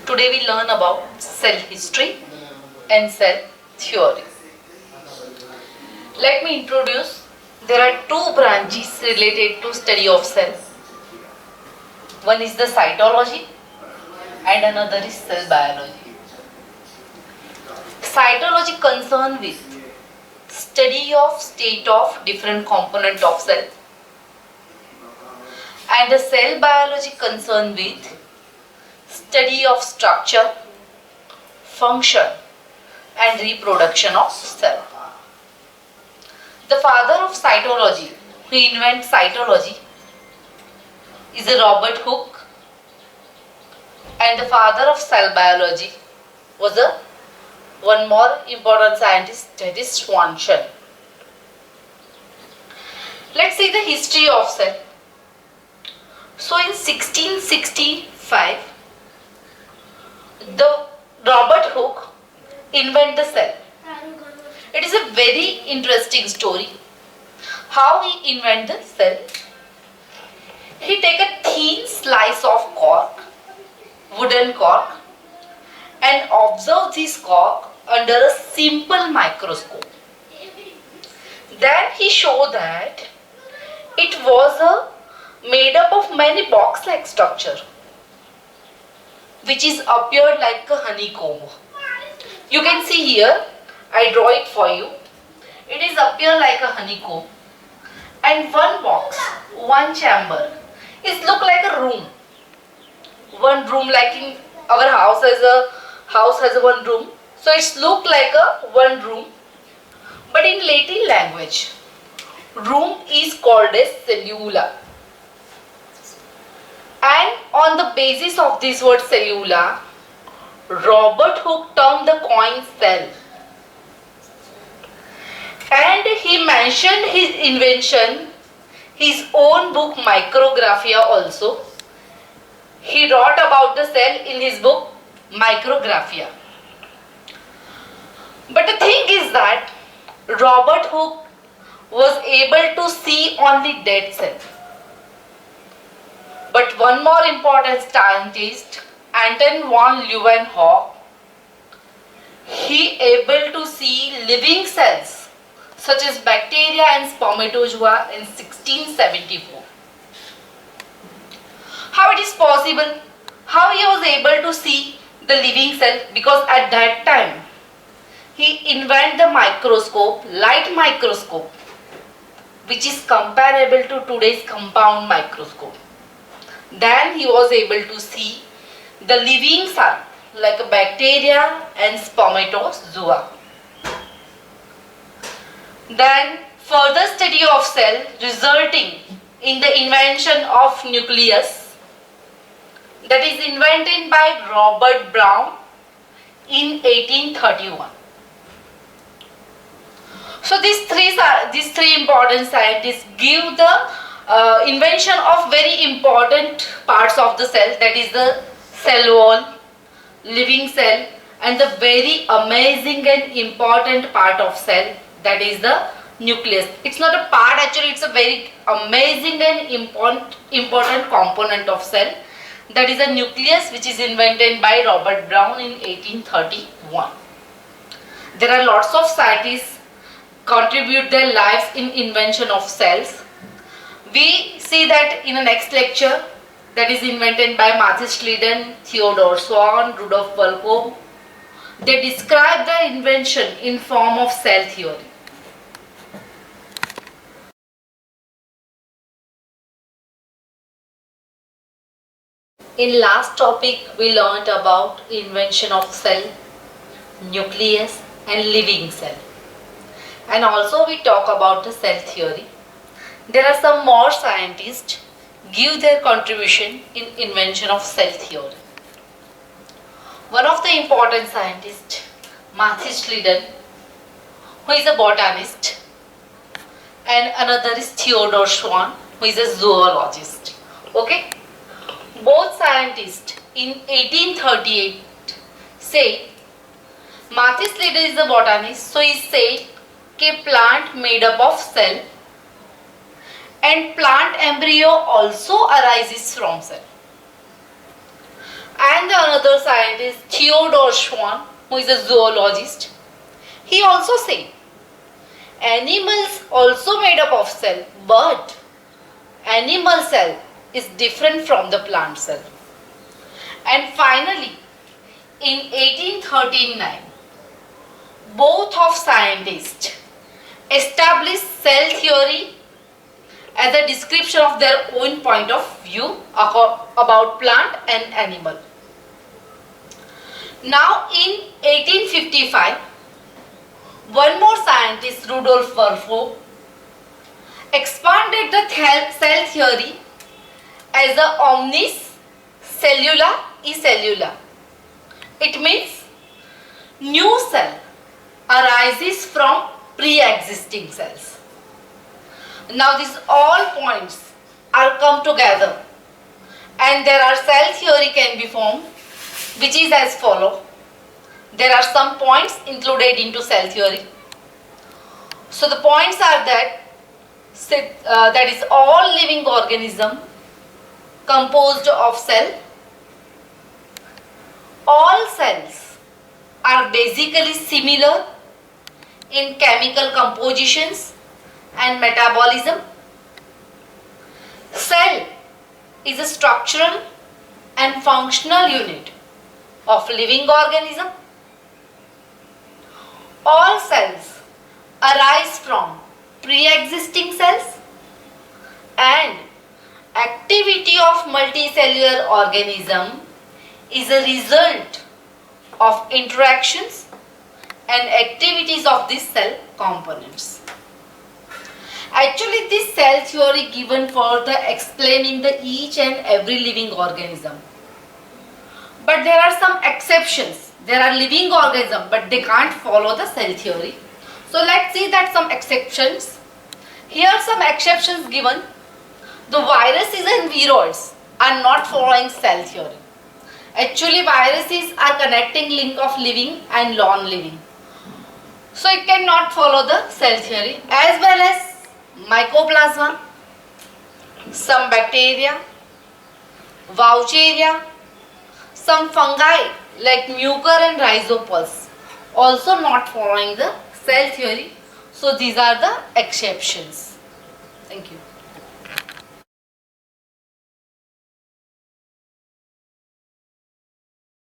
Today we learn about cell history and cell theory. Let me introduce. There are two branches related to study of cell. One is the cytology and another is cell biology. Cytology concern with study of state of different component of cell, and the cell biology concern with study of structure, function and reproduction of cell. The father of cytology, who invented cytology, is a Robert Hooke, and the father of cell biology was one more important scientist, that is Swanson. Let's see the history of cell. So in 1665, the Robert Hooke invented the cell. It is a very interesting story. How he invented the cell? He take a thin slice of cork, wooden cork, and observe this cork under a simple microscope. Then he showed that it was made up of many box-like structure, which is appeared like a honeycomb. You can see here, I draw it for you. It is appear like a honeycomb, and one box, one chamber, is look like a room. One room, like in our house has one room, so it's look like a one room. But in Latin language, room is called as cellula. And on the basis of this word cellula, Robert Hooke termed the coin cell. And he mentioned his invention, his own book Micrographia also. He wrote about the cell in his book Micrographia. But the thing is that Robert Hooke was able to see only dead cell. But one more important scientist, Anton von Leeuwenhoek, he able to see living cells such as bacteria and spermatozoa in 1674. How it is possible? How he was able to see the living cell? Because at that time he invented the microscope, light microscope, which is comparable to today's compound microscope. Then he was able to see the living cell like a bacteria and spermatozoa. Then further study of cell resulting in the invention of nucleus, that is invented by Robert Brown in 1831. So these three important scientists give the invention of very important parts of the cell, that is the cell wall, living cell, and the very amazing and important part of cell, that is the nucleus. It's not a part, actually it's a very amazing and important component of cell, that is the nucleus, which is invented by Robert Brown in 1831. There are lots of scientists contribute their lives in invention of cells. We see that in the next lecture, that is invented by Matthias Schlitten, Theodor Schwann, Rudolf Virchow. They describe the invention in form of cell theory. In last topic, we learnt about invention of cell, nucleus and living cell. And also we talk about the cell theory. There are some more scientists give their contribution in invention of cell theory. One of the important scientists, Matthias Schlitten, who is a botanist, and another is Theodor Schwann, who is a zoologist. Okay? Both scientists in 1838 say, Matthias Schlitten is a botanist, so he said a plant made up of cell, and plant embryo also arises from cell. And the another scientist, Theodore Schwann, who is a zoologist, he also said animals also made up of cell, but animal cell is different from the plant cell. And finally, in 1839, both of scientists established cell theory as a description of their own point of view about plant and animal. Now in 1855, one more scientist, Rudolf Virchow, expanded the cell theory as a omnis cellula e cellula. It means new cell arises from pre-existing cells. Now these all points are come together and there are cell theory can be formed, which is as follow. There are some points included into cell theory. So the points are that is all living organism composed of cell. All cells are basically similar in chemical compositions and metabolism. Cell is a structural and functional unit of living organism. All cells arise from pre-existing cells, and activity of multicellular organism is a result of interactions and activities of these cell components. Actually, this cell theory given for the explaining the each and every living organism. But there are some exceptions. There are living organisms, but they can't follow the cell theory. So let's see that some exceptions. Here are some exceptions given. The viruses and viroids are not following cell theory. Actually, viruses are connecting link of living and non-living. So it cannot follow the cell theory, as well as mycoplasma, some bacteria, vaucheria, some fungi like mucor and rhizopus also not following the cell theory. So these are the exceptions. Thank you.